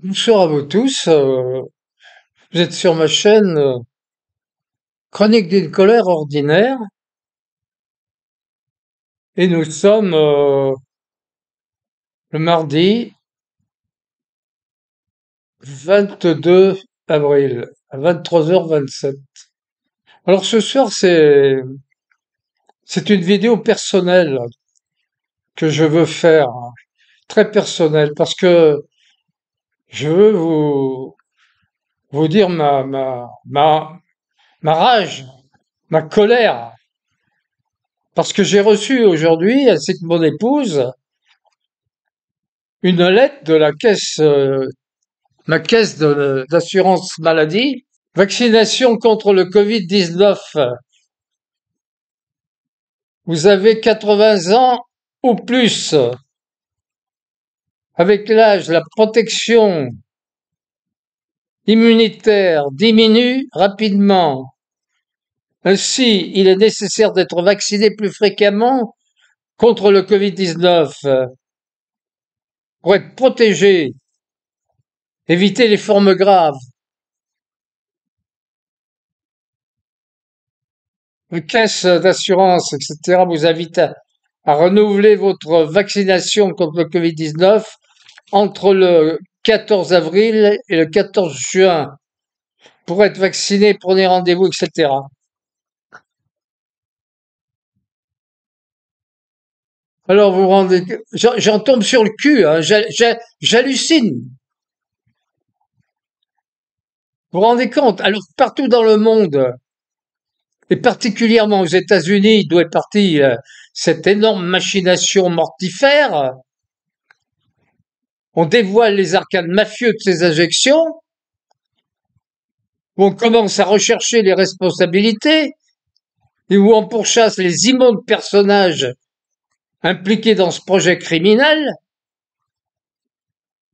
Bonsoir à vous tous. Vous êtes sur ma chaîne Chronique d'une colère ordinaire et nous sommes le mardi 22 avril à 23h27. Alors ce soir c'est une vidéo personnelle que je veux faire, très personnelle, parce que je veux vous dire ma rage, ma colère, parce que j'ai reçu aujourd'hui, ainsi que mon épouse, une lettre de la caisse, ma caisse d'assurance maladie, vaccination contre le Covid-19. Vous avez 80 ans ou plus. Avec l'âge, la protection immunitaire diminue rapidement. Ainsi, il est nécessaire d'être vacciné plus fréquemment contre le Covid-19 pour être protégé, éviter les formes graves. Une caisse d'assurance, etc., vous invite à renouveler votre vaccination contre le Covid-19 entre le 14 avril et le 14 juin. Pour être vacciné, prenez rendez-vous, etc. Alors vous rendez, j'en tombe sur le cul, hein, j'hallucine. Vous vous rendez compte? Alors partout dans le monde, et particulièrement aux États-Unis, d'où est partie cette énorme machination mortifère, on dévoile les arcanes mafieux de ces injections, où on commence à rechercher les responsabilités, et où on pourchasse les immondes personnages impliqués dans ce projet criminel.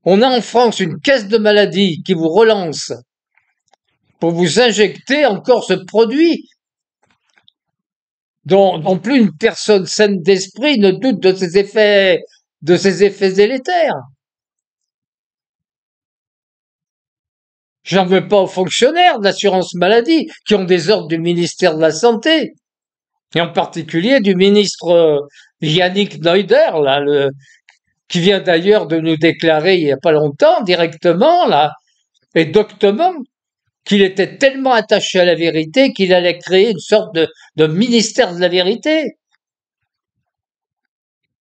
On a en France une caisse de maladie qui vous relance pour vous injecter encore ce produit dont plus une personne saine d'esprit ne doute de ses effets délétères. J'en veux pas aux fonctionnaires de l'assurance maladie qui ont des ordres du ministère de la Santé, et en particulier du ministre Yannick Neuder, là, qui vient d'ailleurs de nous déclarer il y a pas longtemps, directement, là, et doctement, qu'il était tellement attaché à la vérité qu'il allait créer une sorte de ministère de la vérité.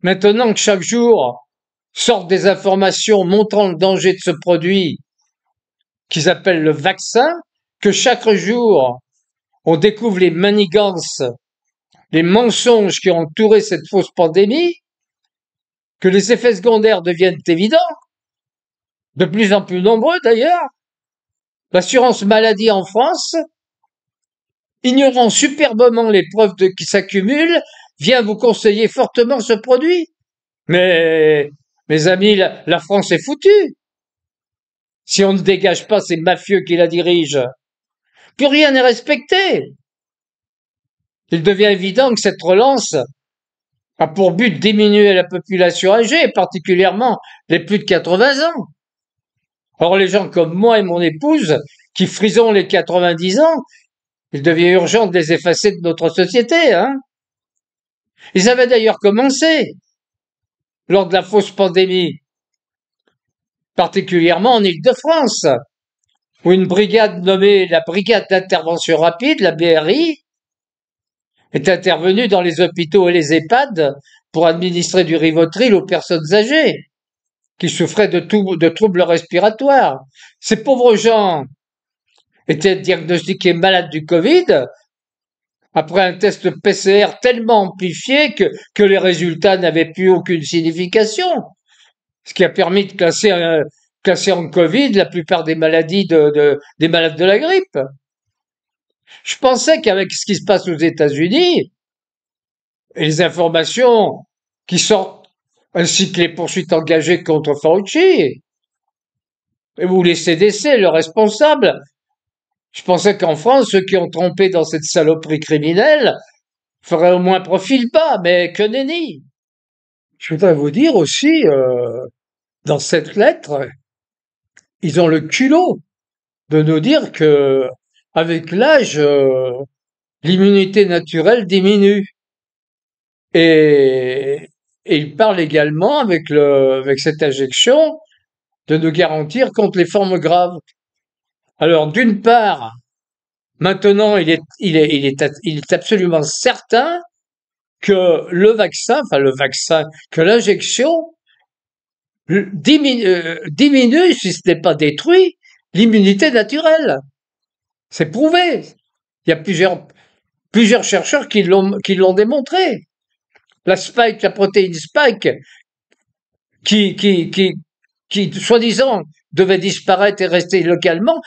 Maintenant que chaque jour sortent des informations montrant le danger de ce produit qu'ils appellent le vaccin, que chaque jour on découvre les manigances, les mensonges qui ont entouré cette fausse pandémie, que les effets secondaires deviennent évidents, de plus en plus nombreux d'ailleurs, l'assurance maladie en France, ignorant superbement les preuves qui s'accumulent, vient vous conseiller fortement ce produit. Mais, mes amis, la France est foutue si on ne dégage pas ces mafieux qui la dirigent. Plus rien n'est respecté. Il devient évident que cette relance a pour but de diminuer la population âgée, particulièrement les plus de 80 ans. Or, les gens comme moi et mon épouse, qui frisons les 90 ans, il devient urgent de les effacer de notre société, hein. Ils avaient d'ailleurs commencé lors de la fausse pandémie, particulièrement en Île-de-France, où une brigade nommée la Brigade d'intervention rapide, la BRI, est intervenue dans les hôpitaux et les EHPAD pour administrer du Rivotril aux personnes âgées qui souffraient de troubles respiratoires. Ces pauvres gens étaient diagnostiqués malades du Covid après un test PCR tellement amplifié que les résultats n'avaient plus aucune signification, ce qui a permis de classer en Covid la plupart des maladies des malades de la grippe. Je pensais qu'avec ce qui se passe aux États-Unis et les informations qui sortent, ainsi que les poursuites engagées contre Fauci, ou les CDC, le responsable, je pensais qu'en France, ceux qui ont trompé dans cette saloperie criminelle feraient au moins profil bas, mais que nenni. Je voudrais vous dire aussi, dans cette lettre, ils ont le culot de nous dire que avec l'âge, l'immunité naturelle diminue. Et, et ils parlent également avec cette injection de nous garantir contre les formes graves. Alors, d'une part, maintenant, il est absolument certain que le vaccin, que l'injection diminue, si ce n'est pas détruit, l'immunité naturelle. C'est prouvé. Il y a plusieurs chercheurs qui l'ont démontré. La protéine spike, qui soi-disant devait disparaître et rester localement,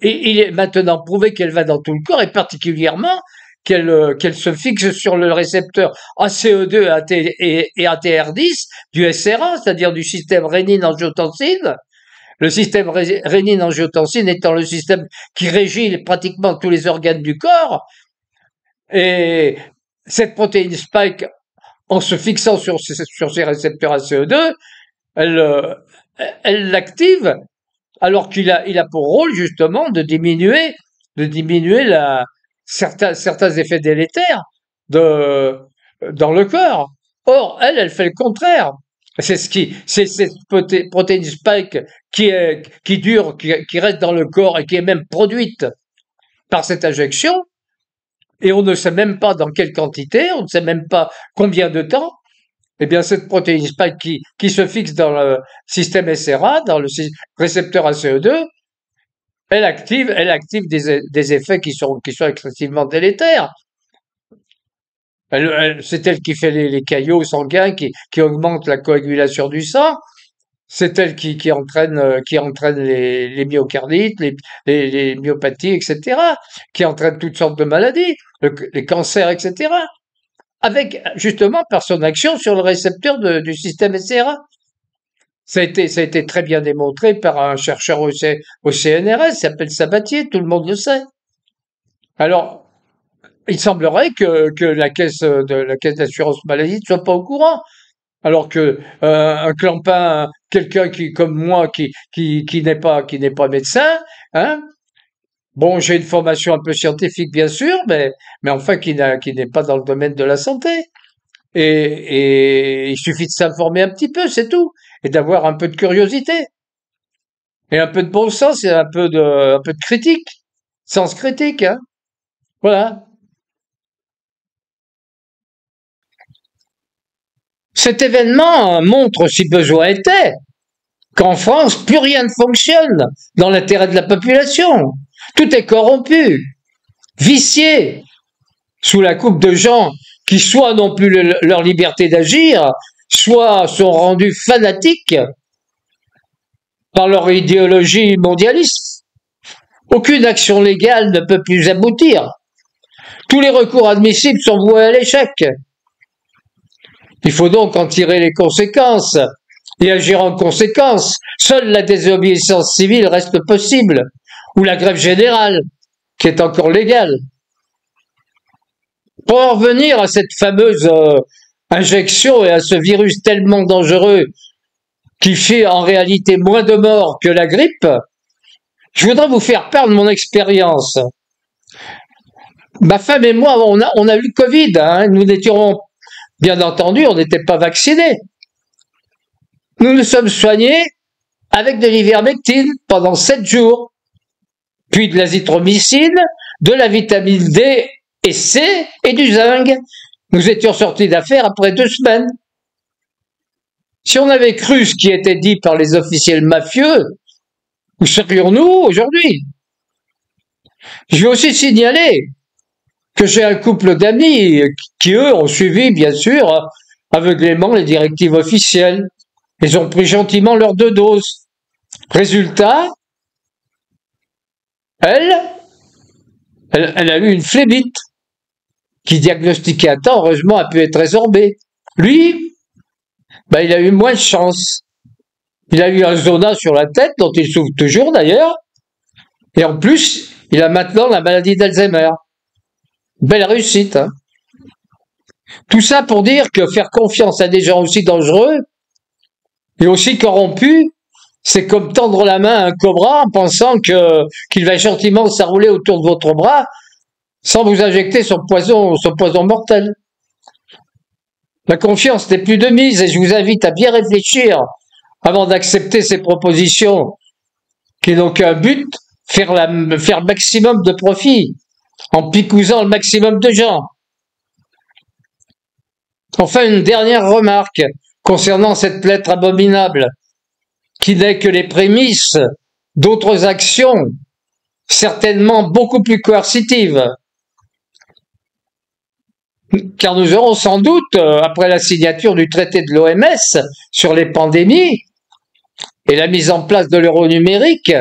et il est maintenant prouvé qu'elle va dans tout le corps, et particulièrement qu'elle se fixe sur le récepteur ACE2 et ATR10 du SRA, c'est-à-dire du système rénine-angiotensine. Le système rénine-angiotensine étant le système qui régit pratiquement tous les organes du corps. Et cette protéine spike, en se fixant sur ces récepteurs ACE2, elle l'active, alors qu'il a pour rôle justement de diminuer certains effets délétères dans le corps. Or, elle fait le contraire. C'est cette protéine spike qui reste dans le corps et qui est même produite par cette injection. Et on ne sait même pas dans quelle quantité, on ne sait même pas combien de temps. Eh bien, cette protéine spike qui se fixe dans le système SRA, dans le récepteur ACE2, elle active des effets qui sont excessivement délétères. C'est elle qui fait les caillots sanguins, qui augmente la coagulation du sang. C'est elle qui entraîne les myocardites, les myopathies, etc., qui entraîne toutes sortes de maladies, les cancers, etc., avec, justement, par son action sur le récepteur du système SRA. Ça a été très bien démontré par un chercheur au CNRS, il s'appelle Sabatier, tout le monde le sait. Alors, il semblerait que la caisse d'assurance maladie ne soit pas au courant. Alors que un clampin, quelqu'un qui comme moi qui n'est pas médecin, hein, bon, j'ai une formation un peu scientifique bien sûr, mais enfin qui n'est pas dans le domaine de la santé. Et il suffit de s'informer un petit peu, c'est tout, et d'avoir un peu de curiosité et un peu de bon sens et un peu de critique, sens critique, hein. Voilà. Cet événement montre, si besoin était, qu'en France, plus rien ne fonctionne dans l'intérêt de la population. Tout est corrompu, vicié, sous la coupe de gens qui soit n'ont plus leur liberté d'agir, soit sont rendus fanatiques par leur idéologie mondialiste. Aucune action légale ne peut plus aboutir. Tous les recours admissibles sont voués à l'échec. Il faut donc en tirer les conséquences et agir en conséquence. Seule la désobéissance civile reste possible, ou la grève générale, qui est encore légale. Pour en revenir à cette fameuse injection et à ce virus tellement dangereux qui fait en réalité moins de morts que la grippe, je voudrais vous faire part de mon expérience. Ma femme et moi, on a eu le Covid, hein, nous n'étions, bien entendu, on n'était pas vaccinés. Nous nous sommes soignés avec de l'ivermectine pendant 7 jours, puis de l'azithromycine, de la vitamine D et C et du zinc. Nous étions sortis d'affaire après 2 semaines. Si on avait cru ce qui était dit par les officiels mafieux, où serions-nous aujourd'hui? Je vais aussi signaler que j'ai un couple d'amis qui, eux, ont suivi, bien sûr, aveuglément les directives officielles. Ils ont pris gentiment leurs 2 doses. Résultat, elle a eu une phlébite qui, diagnostiquée à temps, heureusement, a pu être résorbée. Lui, il a eu moins de chance. Il a eu un zona sur la tête, dont il souffre toujours d'ailleurs, et en plus, il a maintenant la maladie d'Alzheimer. Belle réussite, hein. Tout ça pour dire que faire confiance à des gens aussi dangereux et aussi corrompus, c'est comme tendre la main à un cobra en pensant qu'il va gentiment s'enrouler autour de votre bras sans vous injecter son poison mortel. La confiance n'est plus de mise et je vous invite à bien réfléchir avant d'accepter ces propositions qui n'ont qu'un but, faire maximum de profit en picousant le maximum de gens. Enfin, une dernière remarque concernant cette lettre abominable, qui n'est que les prémices d'autres actions, certainement beaucoup plus coercitives. Car nous aurons sans doute, après la signature du traité de l'OMS sur les pandémies et la mise en place de l'euro numérique,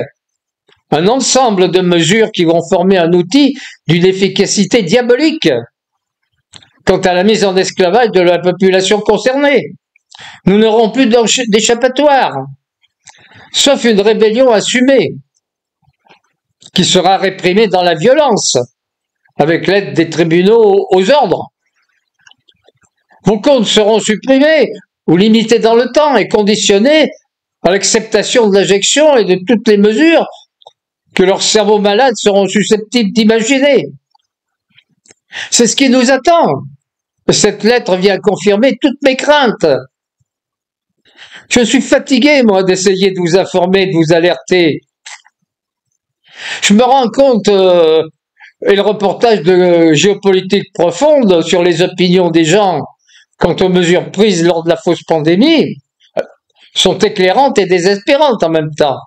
un ensemble de mesures qui vont former un outil d'une efficacité diabolique quant à la mise en esclavage de la population concernée. Nous n'aurons plus d'échappatoire, sauf une rébellion assumée, qui sera réprimée dans la violence, avec l'aide des tribunaux aux ordres. Vos comptes seront supprimés ou limités dans le temps et conditionnés à l'acceptation de l'injection et de toutes les mesures que leurs cerveaux malades seront susceptibles d'imaginer. C'est ce qui nous attend. Cette lettre vient confirmer toutes mes craintes. Je suis fatigué, moi, d'essayer de vous informer, de vous alerter. Je me rends compte, et le reportage de Géopolitique profonde sur les opinions des gens quant aux mesures prises lors de la fausse pandémie sont éclairantes et désespérantes en même temps.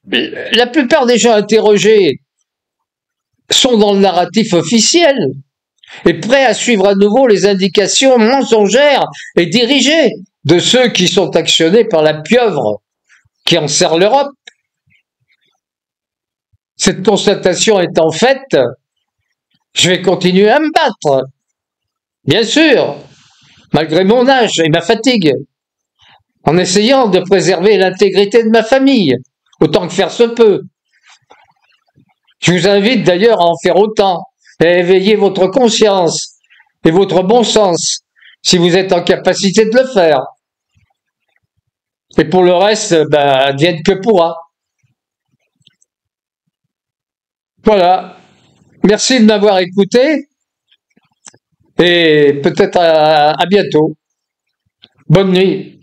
La plupart des gens interrogés sont dans le narratif officiel et prêts à suivre à nouveau les indications mensongères et dirigées de ceux qui sont actionnés par la pieuvre qui enserre l'Europe. Cette constatation étant faite, je vais continuer à me battre, bien sûr, malgré mon âge et ma fatigue, en essayant de préserver l'intégrité de ma famille, autant que faire se peut. Je vous invite d'ailleurs à en faire autant et à éveiller votre conscience et votre bon sens si vous êtes en capacité de le faire. Et pour le reste, advienne que pourra. Voilà. Merci de m'avoir écouté et peut-être à bientôt. Bonne nuit.